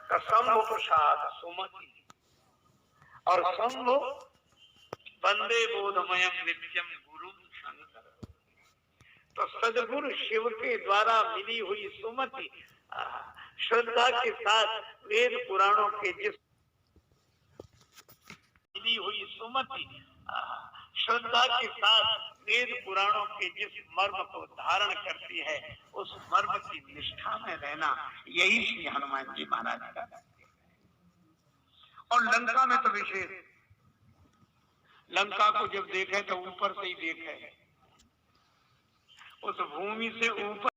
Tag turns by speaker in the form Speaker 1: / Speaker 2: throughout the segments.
Speaker 1: शंभु प्रसाद सुमति और शंभु वंदे बोधमयम नित्यम गुरु शंकर। तो सदगुरु शिव के द्वारा मिली हुई सुमति श्रद्धा के साथ वेद पुराणों के जिस मिली हुई सुमति श्रद्धा के साथ वेद पुराणों के जिस मर्म को धारण करती है, उस मर्म की निष्ठा में रहना, यही श्री हनुमान जी महाराज का। और लंका में तो विशेष, लंका को जब देखे तो ऊपर से ही देखे, उस भूमि से ऊपर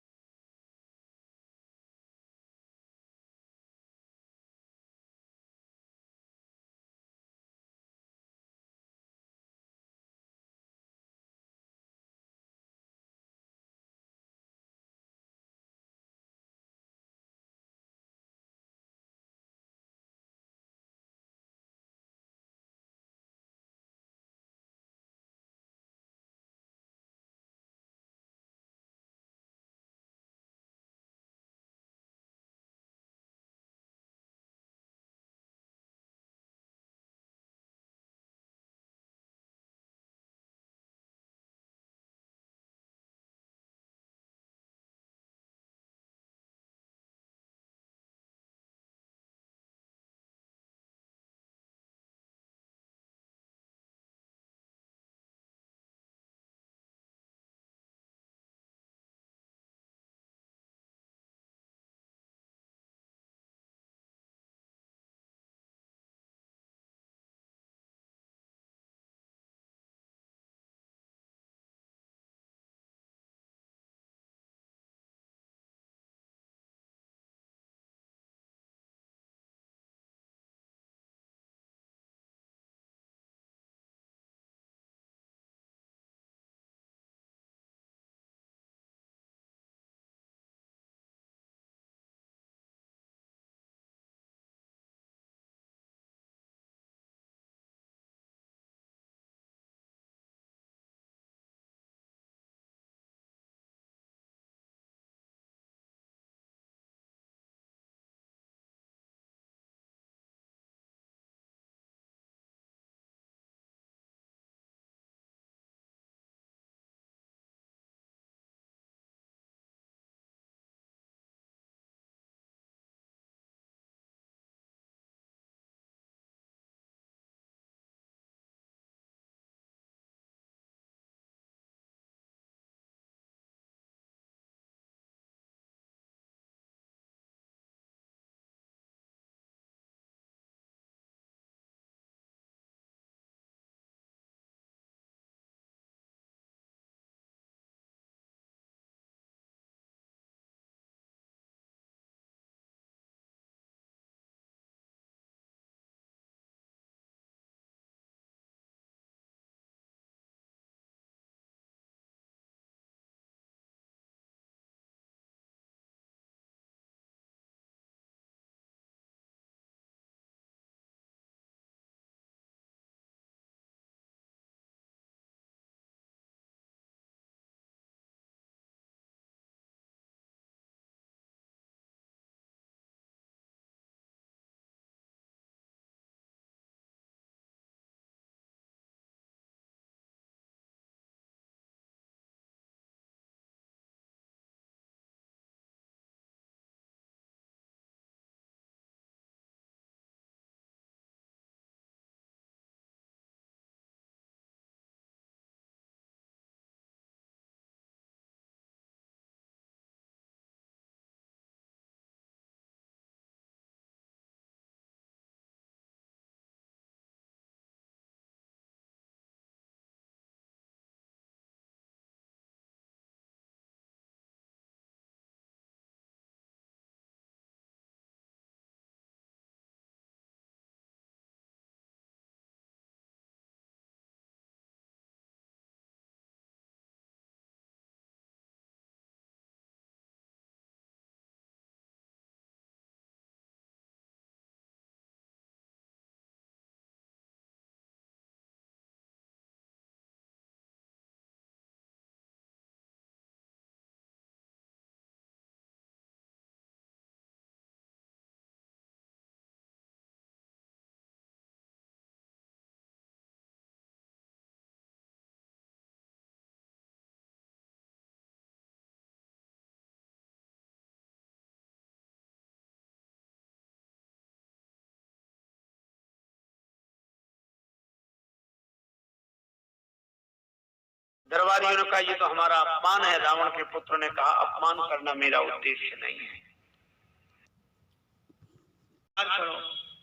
Speaker 1: दरबारियों ने कहा ये तो हमारा अपमान है। रावण के पुत्र ने कहा अपमान करना मेरा उद्देश्य नहीं है।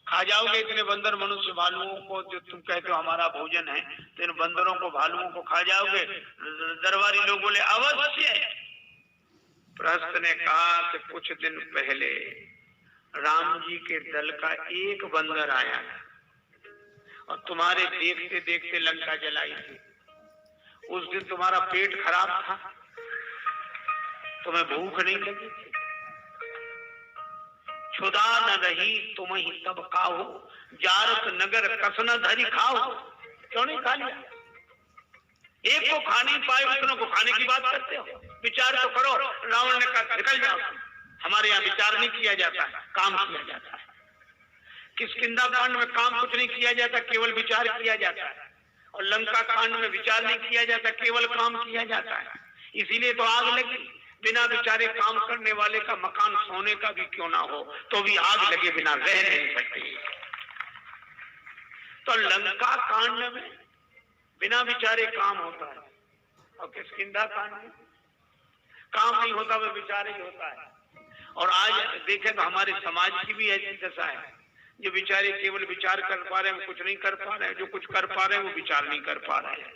Speaker 1: खा जाओगे इतने बंदर मनुष्य भालुओं को जो तुम कहते हो हमारा भोजन है, तो इन बंदरों को भालुओं को खा जाओगे? दरबारी लोग बोले अवश्य। प्रहस्त ने कहा कि कुछ दिन पहले राम जी के दल का एक बंदर आया और तुम्हारे देखते देखते लंका जलाई थी। उस दिन तुम्हारा पेट खराब था, तुम्हें भूख नहीं लगी थी, क्षुधा न रही तुम ही तब खाओ, जारत नगर कसन धरी खाओ। क्यों नहीं खा लिया? एक को खा नहीं पाए, दूसरों को खाने की बात करते हो? विचार तो करो। रावण ने कहा निकल जाओ, हमारे यहाँ विचार नहीं किया जाता, काम किया जाता है। किष्किंधा कांड में काम कुछ नहीं किया जाता, केवल विचार किया जाता है। और लंका कांड में विचार नहीं किया जाता, केवल काम किया जाता है। इसीलिए तो आग लगी। बिना विचारे काम करने वाले का मकान सोने का भी क्यों ना हो तो भी आग लगे बिना रह नहीं सकते। तो लंका कांड में बिना विचारे काम होता है और किष्किंधा कांड में काम नहीं होता, वह विचार ही होता है। और आज देखें तो हमारे समाज की भी ऐसी दशा है, जो विचारे केवल विचार कर पा रहे हैं, कुछ नहीं कर पा रहे हैं। जो कुछ कर पा रहे हैं वो विचार नहीं कर पा रहे हैं।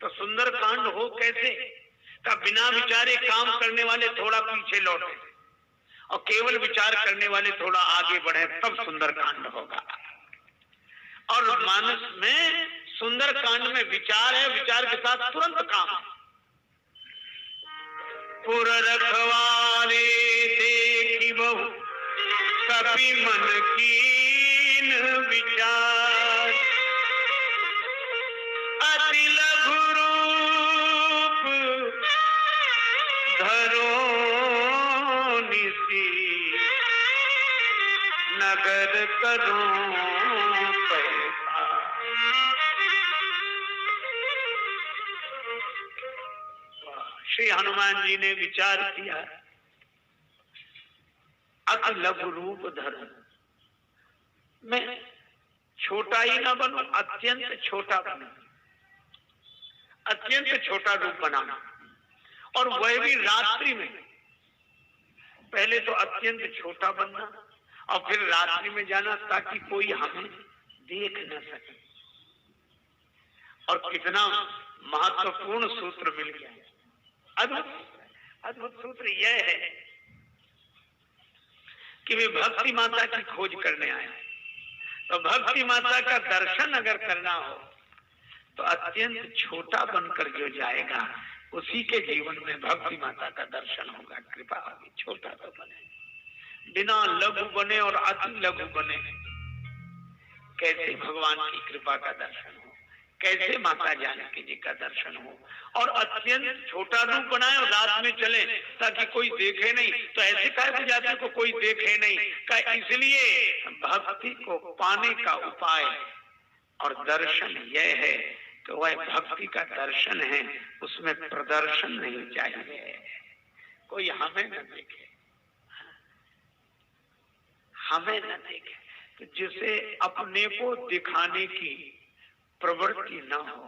Speaker 1: तो सुंदर कांड हो कैसे का बिना विचारे काम करने वाले थोड़ा पीछे लौटे और केवल विचार करने वाले थोड़ा आगे बढ़े, तब सुंदर कांड होगा। और मानस में सुंदर कांड में विचार है, विचार के साथ तुरंत काम है। पुर रखवारे देखी बहु कपि मन कीन विचार, अति लघु रूप धरो निसी, नगर करो पैसा। श्री हनुमान जी ने विचार किया, अति लघु रूप धरो, मैं छोटा ही ना बनूं, अत्यंत छोटा बनूं, अत्यंत छोटा रूप बनाना। और वह भी रात्रि में। पहले तो अत्यंत छोटा बनना और फिर रात्रि में जाना ताकि कोई हमें देख न सके। और कितना महत्वपूर्ण सूत्र मिल गया। अद्भुत सूत्र यह है कि वे भक्ति माता की खोज करने आए। तो भक्ति माता का दर्शन अगर करना हो तो अत्यंत छोटा बनकर जो जाएगा उसी के जीवन में भक्ति माता का दर्शन होगा, कृपा होगी। छोटा तो बने, बिना लघु बने और अति लघु बने कैसे भगवान की कृपा का दर्शन हो, कैसे माता जानकी जी का दर्शन हो। और अत्यंत छोटा रूप बनाए और रात में चले ताकि कोई देखे नहीं। तो ऐसे कहे जाते को कोई देखे नहीं का, इसलिए भक्ति को पाने का उपाय और दर्शन यह है तो वह भक्ति का दर्शन है, उसमें प्रदर्शन नहीं चाहिए। कोई हमें न देखे, हमें न देखे, तो जिसे अपने को दिखाने की प्रवृत्ति न हो,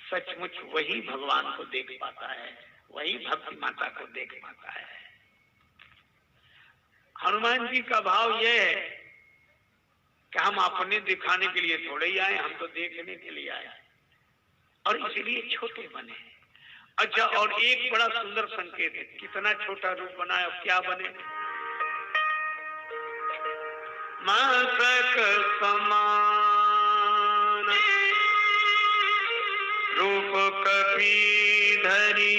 Speaker 1: सचमुच वही भगवान को देख पाता है, वही भक्ति माता को देख पाता है। हनुमान जी का भाव यह है कि हम अपने दिखाने के लिए थोड़े ही आए, हम तो देखने के लिए आए और इसलिए छोटे बने। अच्छा, और एक बड़ा सुंदर संकेत है, कितना छोटा रूप बनाए और क्या बने। मस्तक समान रूप कपि धरी,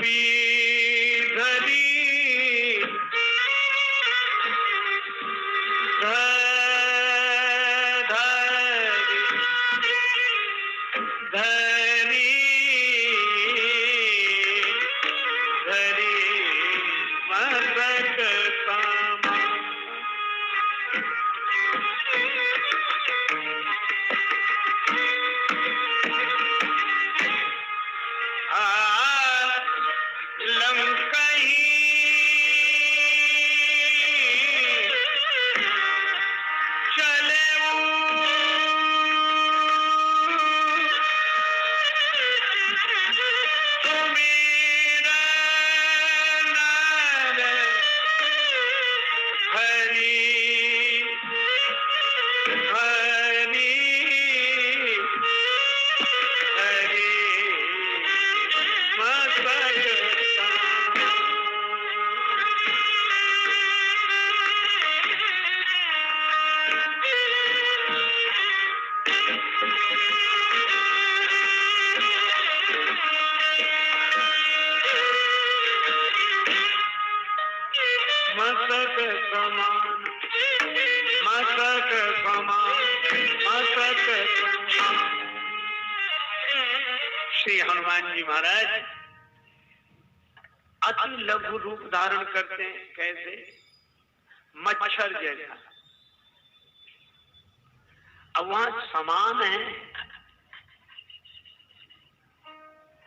Speaker 1: धरी श्री हनुमान जी महाराज अति लघु रूप धारण करते हैं। कैसे? मच्छर जैसा। अब वहां समान है,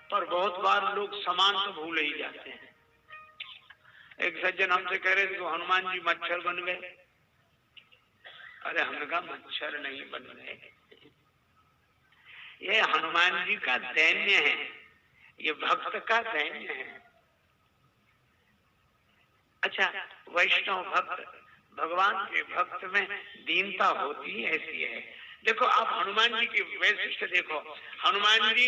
Speaker 1: पर बहुत बार लोग समान तो भूल ही जाते हैं। एक सज्जन हमसे कह रहे थे तो हनुमान जी मच्छर बन गए। अरे हमने कहा मच्छर नहीं बन गए, ये हनुमान जी का दैन्य है, ये भक्त का दैन्य है। अच्छा, वैष्णव भक्त, भगवान के भक्त में दीनता होती ही ऐसी है। देखो आप हनुमान जी की वैशिष्ट देखो। हनुमान जी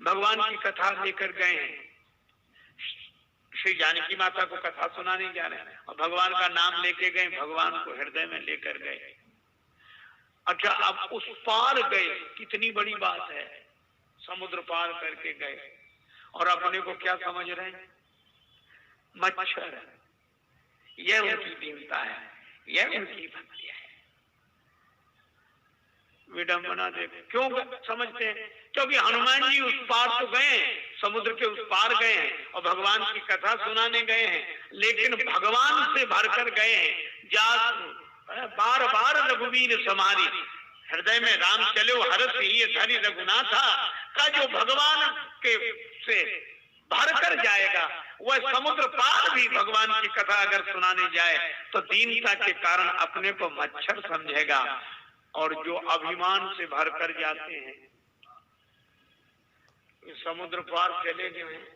Speaker 1: भगवान की कथा लेकर गए हैं, श्री जानकी माता को कथा सुनाने जा रहे हैं और भगवान का नाम लेके गए, भगवान को हृदय में लेकर गए। अच्छा, अब उस पार गए, कितनी बड़ी बात है, समुद्र पार करके गए और अपने को क्या समझ रहे हैं? मच्छर। यह उनकी दीनता है, यह उनकी भक्ति है। विडंबना देखो, क्यों समझते हैं? क्योंकि हनुमान जी उस पार तो गए, समुद्र के उस पार गए हैं और भगवान की कथा सुनाने गए हैं, लेकिन भगवान से भरकर गए हैं। जा बार बार रघुवीर समारी, हृदय में राम चलो हरस ही धरि रघुनाथा का जो भगवान के से भरकर जाएगा, वह समुद्र पार भी भगवान की कथा अगर सुनाने जाए तो दीनता के कारण अपने को मच्छर समझेगा। और जो अभिमान से भरकर जाते हैं, समुद्र पार चले गए हैं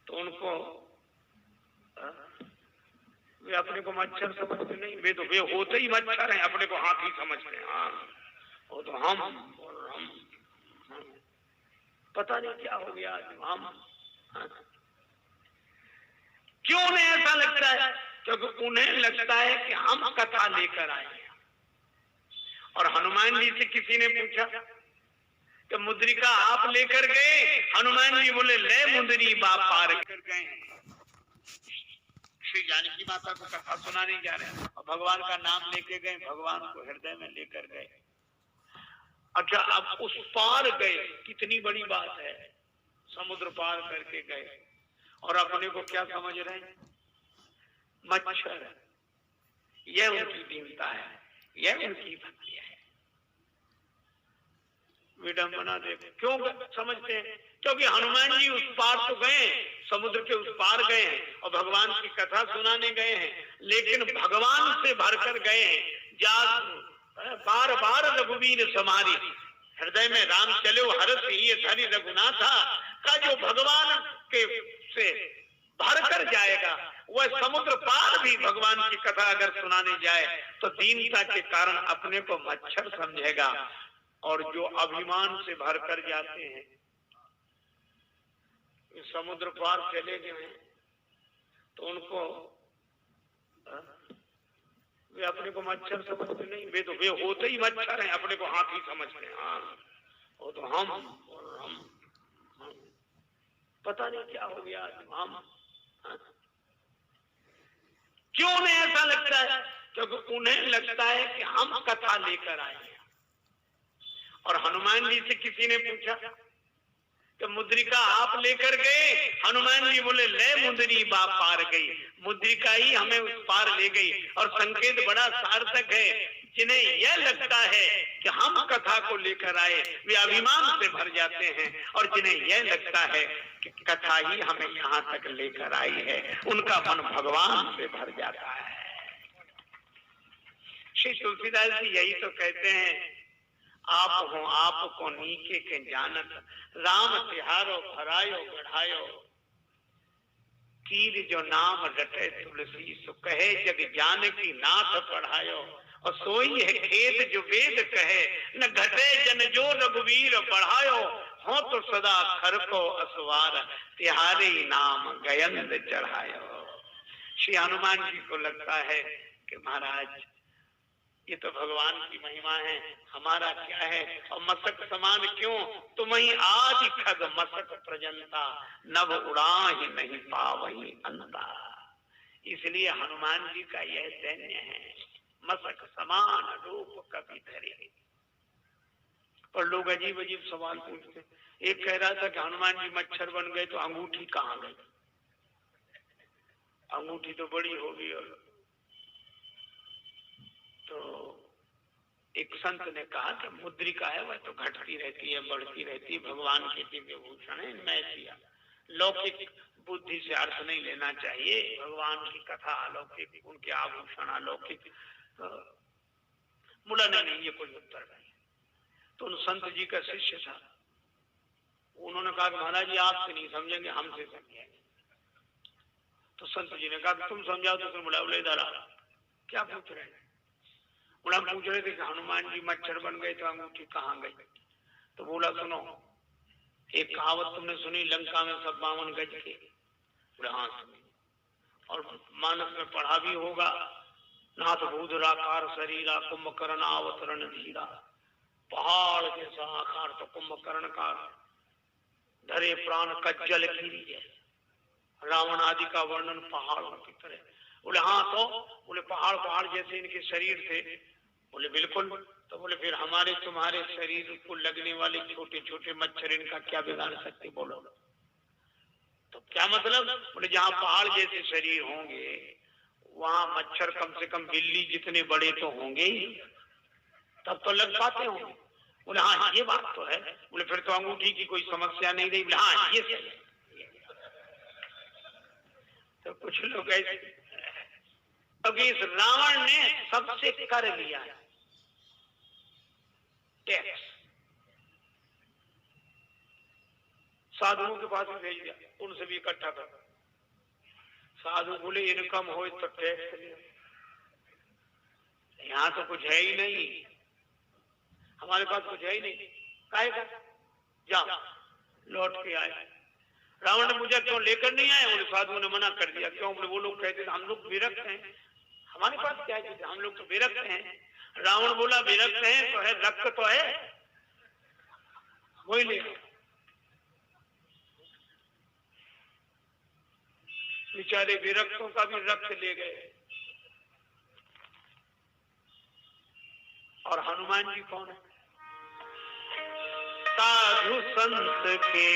Speaker 1: तो उनको वे अपने को मच्छर समझते नहीं, वे तो वे होते ही मच्छर हैं, अपने को हाथी समझते हैं। हाँ, वो तो हम और हम, पता नहीं क्या हो गया हम। क्यों उन्हें ऐसा लगता है? क्योंकि उन्हें लगता है कि हम कथा लेकर आए हैं। और हनुमान जी से किसी ने पूछा कि मुद्रिका आप लेकर गए? हनुमान जी बोले ले मुद्री बाप पार कर गए। श्री जानकी माता को कथा सुनाने जा रहे हैं और भगवान का नाम लेके गए, भगवान को हृदय में लेकर गए। अच्छा, अब उस पार गए, कितनी बड़ी बात है, समुद्र पार करके गए और अपने को क्या समझ रहे हैं? मच्छर। यह उनकी दीनता है, यह उनकी भक्ति है। विडंबना देखो, क्यों समझते हैं? क्योंकि हनुमान जी उस पार तो गए, समुद्र के उस पार गए हैं और भगवान की कथा सुनाने गए हैं, लेकिन भगवान से भरकर गए हैं। जा बार बार रघुवीर समारी, हृदय में राम चलो हरस ही धरि रघुनाथा का जो भगवान के से भरकर जाएगा, वह समुद्र पार भी भगवान की कथा अगर सुनाने जाए तो दीनता के कारण अपने को मच्छर समझेगा। और जो अभिमान से भरकर जाते हैं, समुद्र पार चले गए हैं तो उनको वे अपने को मच्छर समझते नहीं, वे तो वे होते ही मच्छर हैं, अपने को हाथी समझते हैं। हाँ, वो तो हम और हम, पता नहीं क्या हो गया हम। क्यों उन्हें ऐसा लगता है? क्योंकि उन्हें लगता है कि हम कथा लेकर आए हैं। और हनुमान जी से किसी ने पूछा कि मुद्रिका आप लेकर गए? हनुमान जी बोले ले मुद्री बाप पार गई, मुद्रिका ही हमें उस पार ले गई। और संकेत बड़ा सार्थक है, जिन्हें यह लगता है कि हम कथा को लेकर आए वे अभिमान से भर जाते हैं, और जिन्हें यह लगता है कि कथा ही हमें यहाँ तक लेकर आई है उनका मन भगवान से भर जाता है। श्री तुलसीदास जी यही तो कहते हैं, आप हो आपको नीके के जानत, राम तिहारो भरायो बढ़ायो, कीर जो नाम रटे तुलसी, सो कहे जग जानकी नाथ पढ़ायो। और सोई है खेत जो वेद कहे, न घटे जन जो रघुवीर बढ़ायो, हो तो सदा खर को असवार, तिहारे नाम गयंद चढ़ायो। श्री हनुमान जी को लगता है कि महाराज ये तो भगवान की महिमा है, हमारा क्या है? और मसक समान क्यों, तुम ही आदि खग मसक प्रजंता, नभ उड़ाहि नहीं पावहि अंता। इसलिए हनुमान जी का यह दैन्य है, मसक समान रूप कभी धरे। और लोग अजीब अजीब सवाल पूछते। एक कह रहा था कि हनुमान जी मच्छर बन गए तो अंगूठी कहाँ गई? अंगूठी तो बड़ी होगी। और तो एक संत ने कहा कि मुद्रिका है वह तो घटती रहती है, बढ़ती रहती है, भगवान के दिव्य भूषण है, इनमें ऐसी लौकिक बुद्धि से अर्थ नहीं लेना चाहिए। भगवान की कथा अलौकिक, उनके आभूषण अलौकिक। बोला नहीं, ये कोई उत्तर नहीं। तो उन संत जी का शिष्य था, उन्होंने कहा कि महाराज जी आपसे नहीं समझेंगे, हमसे समझेंगे। तो संत जी ने कहा तुम समझाओ। तो फिर बोला बोले दादा क्या पूछ रहे हैं? बोला हम पूछ रहे थे कि हनुमान जी मच्छर बन गए तो अंगूठी कहाँ गई? तो बोला सुनो, एक कहावत तुमने सुनी, लंका में सब 52 गज के? बोला हाँ सुनी। और मानस में पढ़ा भी होगा, नाथ भूधराकार शरीरा, कुंभकर्ण अवतरण धीरा। पहाड़ जैसा आकार तो कुंभकर्ण का, धरे प्राण कज्जल गिरी है। रावण आदि का वर्णन पहाड़ों की तरह। बोले हाँ, तो बोले पहाड़ पहाड़ जैसे इनके शरीर थे? बोले बिल्कुल। तो बोले फिर हमारे तुम्हारे शरीर को लगने वाले छोटे छोटे मच्छर इनका क्या बिगाड़ सकते? बोलो। तो क्या मतलब? बोले जहाँ पहाड़ जैसे शरीर होंगे वहां मच्छर कम से कम बिल्ली जितने बड़े तो होंगे ही, तब तो लग पाते होंगे। बोले हाँ ये बात तो है। बोले फिर तो अंगूठी की कोई समस्या नहीं रही। बोले हाँ ये सही। तो कुछ लोग ऐसे, क्योंकि इस रावण ने सबसे कर लिया है टैक्स, साधुओं के पास भी भेज दिया, उनसे भी इकट्ठा कर। साधु बोले इनकम हो तो टैक्स लिया, यहाँ तो कुछ है ही नहीं, हमारे पास कुछ है ही नहीं, काहे का? जाओ लौट के आए। रावण ने पूछा क्यों लेकर नहीं आए? बोले साधुओं ने मना कर दिया। क्यों? बोले वो लोग कहते थे हम लोग विरक्त हैं, हमारे पास क्या है, हम लोग तो विरक्त हैं। रावण बोला विरक्त हैं तो है, रक्त तो है, वही ले। बेचारे विरक्तों का भी रक्त ले गए। और हनुमान जी कौन है? साधु संत के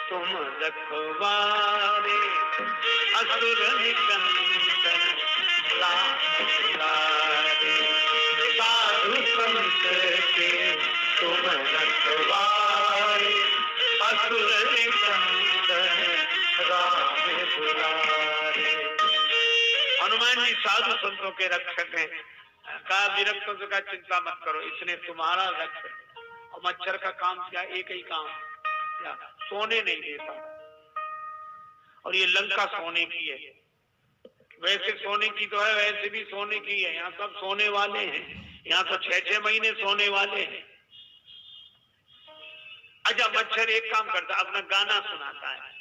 Speaker 1: तुम रखवारे, असुर निकंदन लारे। साधु संत के तुम रखवारे, असुर निकंदन राम दुलारे। हनुमान जी साधु संतों के रक्षक हैं। कहा विरक्तों से कहा चिंता मत करो, इसने तुम्हारा रक्षक। और मच्छर का काम क्या? एक ही काम, क्या? सोने नहीं देता। और ये लंका सोने की है, वैसे सोने की तो है, वैसे भी सोने की है। यहाँ सब सोने वाले हैं, यहाँ तो 6-6 महीने सोने वाले हैं। अच्छा मच्छर एक काम करता, अपना गाना सुनाता है।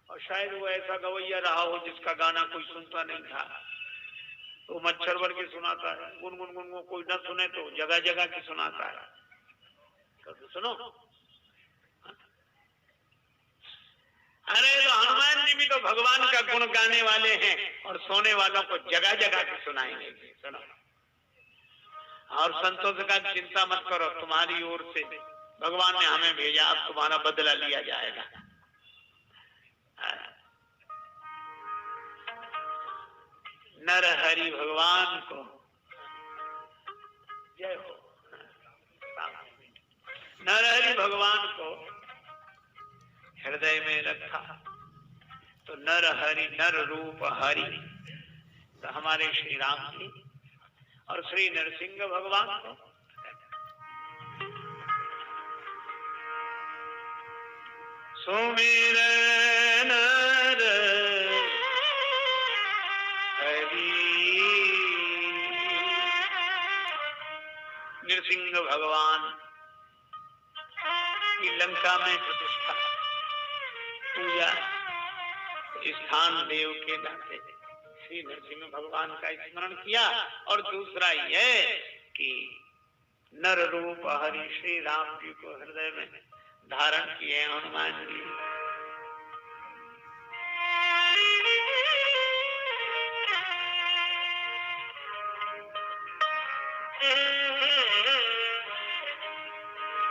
Speaker 1: और शायद वो ऐसा गवैया रहा हो जिसका गाना कोई सुनता नहीं था, तो मच्छर बन के सुनाता है। गुनगुन गुनगुन, कोई न सुने तो जगह जगह की सुनाता है। तो सुनो, अरे तो हनुमान जी भी तो भगवान का गुण गाने वाले हैं और सोने वालों को जगह जगह के सुनाएंगे। सुनो, और संतों से कहा चिंता मत करो, तुम्हारी ओर से भगवान ने हमें भेजा, अब तुम्हारा बदला लिया जाएगा। नर हरि भगवान को जय हो। नर हरि भगवान को हृदय में रखा तो नर हरि, नर रूप हरि, तो हमारे श्री राम जी और श्री नरसिंह भगवान को सुमिर नर हरि। नरसिंह भगवान की लंका में प्रतिष्ठा, पूजा, स्थान देव के नाते श्री नरसिंह भगवान का स्मरण किया। और दूसरा यह कि नर रूप हरि श्री राम जी को हृदय में धारण किए हनुमान जी।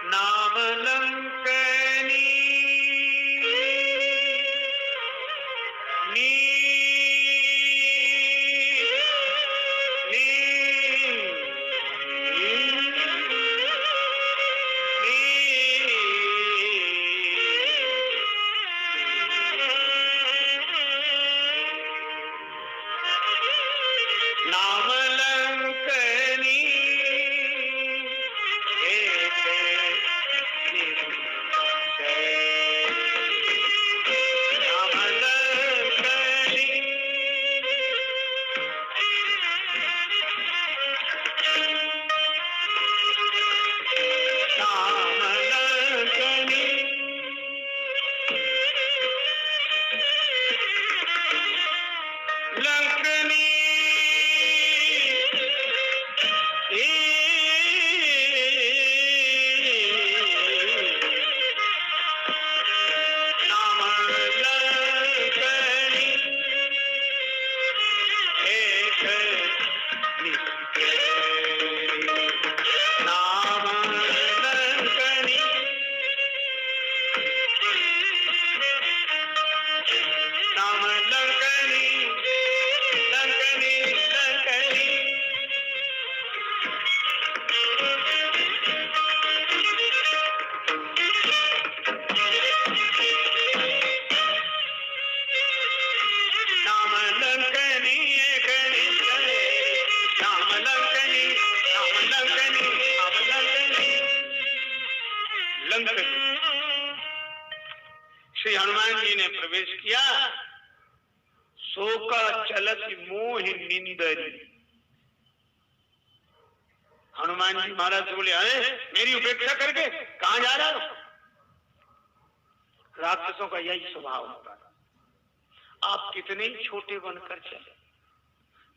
Speaker 1: नाम लंकनी श्री हनुमान जी ने प्रवेश किया। शोका चलत मोह निंदरी। हनुमान जी महाराज बोले, अरे मेरी उपेक्षा करके कहां जा रहा हो? राक्षसों का यही स्वभाव होता है। आप कितने ही छोटे बनकर चले,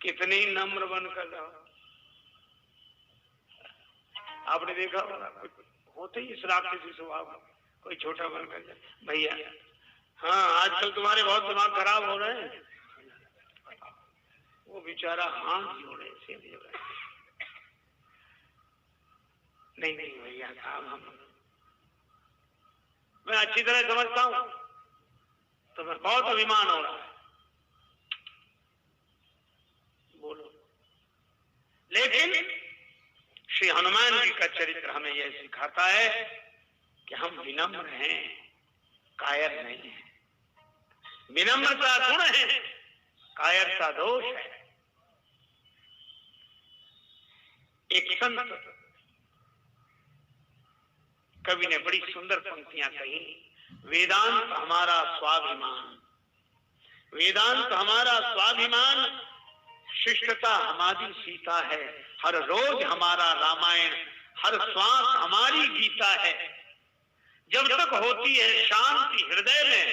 Speaker 1: कितने ही नम्र बनकर रहो, आपने देखा होते ही इस राक्षसी स्वभाव, कोई छोटा बनकर जाए, भैया हाँ आजकल तुम्हारे बहुत दिमाग खराब हो रहे हैं। वो बेचारा हाथ जोड़े से नहीं नहीं भैया साहब, हम मैं अच्छी तरह समझता हूं, तो मैं बहुत अभिमान हो रहा है, बोलो। लेकिन श्री हनुमान जी का चरित्र हमें यह सिखाता है कि हम विनम्र हैं, कायर नहीं है। विनम्रता गुण है, कायरता दोष है। एक संत कवि ने बड़ी सुंदर पंक्तियां कही, वेदांत हमारा स्वाभिमान, वेदांत हमारा स्वाभिमान, शिष्टता हमारी सीता है, हर रोज हमारा रामायण, हर श्वास हमारी गीता है। जब तक होती है शांति हृदय में,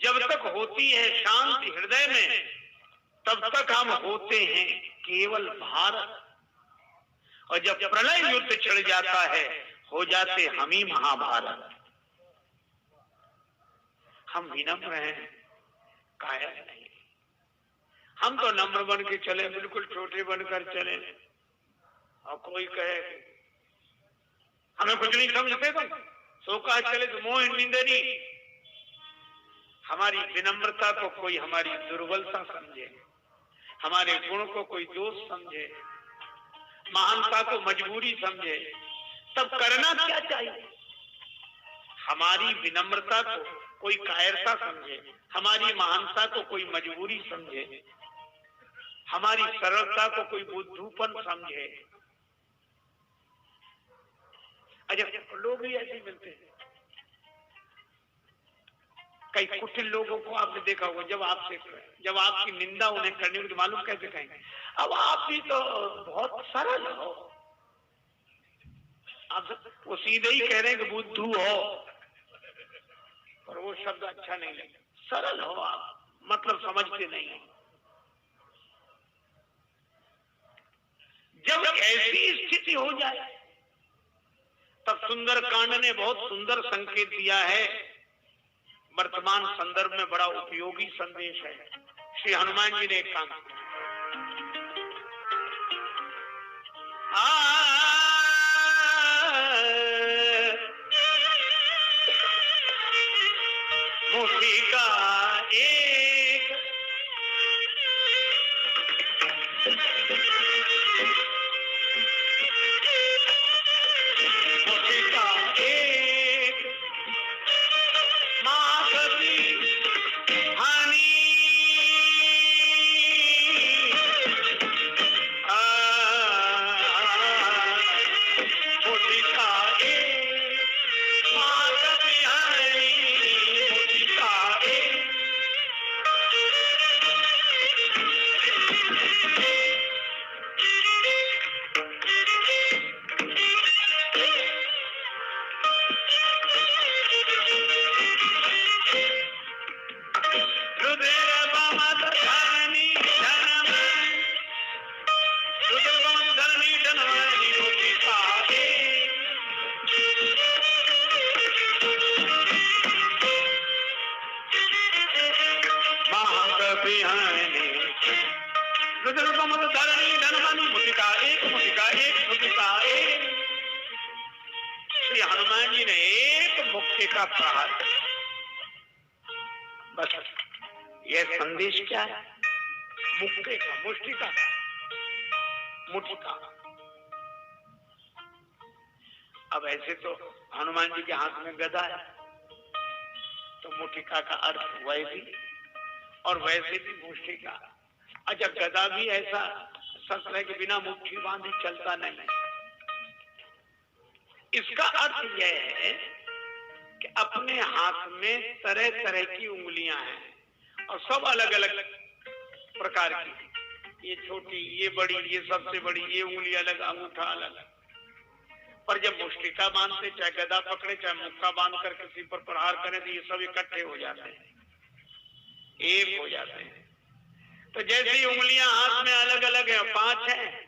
Speaker 1: जब तक होती है शांति हृदय में, तब तक हम होते हैं केवल भारत। और जब प्रलय युद्ध छिड़ जाता है, हो जाते हम ही महाभारत। हम विनम्र हैं, कायर नहीं। हम तो नम्र बन के चले, बिल्कुल छोटे बनकर चले, और कोई कहे हमें कुछ नहीं समझते तुम, सो कहा चले तो मोह निंदनी। हमारी विनम्रता को कोई हमारी दुर्बलता समझे, हमारे गुण को कोई दोष समझे, महानता को मजबूरी समझे, तब करना क्या चाहिए? हमारी विनम्रता को कोई कायरता समझे, हमारी महानता को कोई मजबूरी समझे, हमारी सरलता को कोई बुद्धूपन समझे। अच्छा, लोग भी ऐसे मिलते हैं। कई कुटिल लोगों को आपने देखा होगा, जब आपकी निंदा उन्हें करनी होगी तो मालूम कैसे कहेंगे, अब आप भी तो बहुत सरल हो। आप वो सीधे ही कह रहे हैं कि बुद्धू हो, पर वो शब्द अच्छा नहीं लगे। सरल हो आप, मतलब समझते नहीं हो। जब ऐसी स्थिति हो जाए तब सुंदर कांड ने बहुत सुंदर संकेत दिया है। वर्तमान संदर्भ में बड़ा उपयोगी संदेश है। श्री हनुमान जी ने एक काम किया। मुट्ठी का एक श्री हनुमान जी ने एक मुक्ति का प्रहार। बस यह संदेश क्या है? मुक्ति का, मुष्टि का, मुट्ठी का। अब ऐसे तो हनुमान जी के हाथ में गदा है, तो मुट्ठिका का अर्थ वैसे और वैसे भी मुष्टि का। अच्छा, गदा भी ऐसा शस्त्र है कि बिना मुट्ठी बांधे चलता नहीं। इसका अर्थ यह है कि अपने हाथ में तरह तरह की उंगलियां हैं और सब अलग अलग प्रकार की। ये छोटी, ये बड़ी, ये सबसे बड़ी, ये उंगली अलग, अंगूठा अलग। पर जब मुष्टिका बांधते, चाहे गदा पकड़े, चाहे मुक्का बांध कर किसी पर प्रहार करें, तो ये सब इकट्ठे हो जाते हैं, एक हो जाते हैं। तो जैसी उंगलियां हाथ में अलग अलग है, 5 हैं,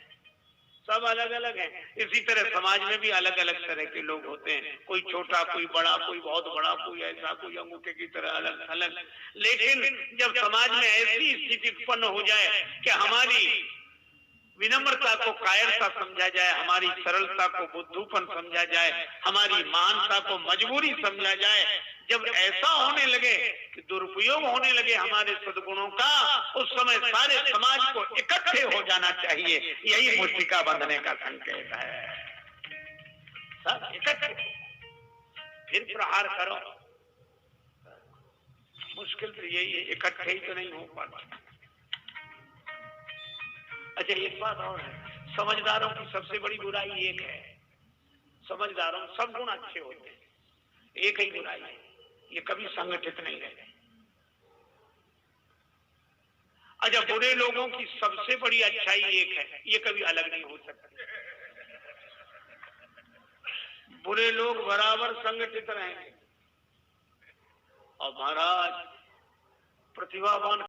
Speaker 1: सब अलग अलग हैं, इसी तरह समाज में भी अलग अलग तरह के लोग होते हैं। कोई छोटा, कोई बड़ा, कोई बहुत बड़ा, कोई ऐसा, कोई अंगूठे की तरह अलग अलग। लेकिन जब समाज में ऐसी स्थिति उत्पन्न हो जाए कि हमारी विनम्रता को कायरता समझा जाए, हमारी सरलता को बुद्धूपन समझा जाए, हमारी महानता को मजबूरी समझा जाए, जब ऐसा होने लगे कि दुरुपयोग होने लगे हमारे सद्गुणों का, उस समय सारे समाज को इकट्ठे हो जाना चाहिए। यही मुष्टिका बंधने का संकेत है। सब इकट्ठे फिर प्रहार करो। मुश्किल तो यही है, इकट्ठे ही तो नहीं हो पाता। अच्छा, एक बात और है, समझदारों की सबसे बड़ी बुराई एक है। समझदारों में सब गुण अच्छे होते हैं, एक ही बुराई है, ये कभी संगठित नहीं रहते। अच्छा, बुरे लोगों की सबसे बड़ी अच्छाई एक है, ये कभी अलग नहीं हो सकती। बुरे लोग बराबर संगठित रहेंगे और महाराज प्रतिभावान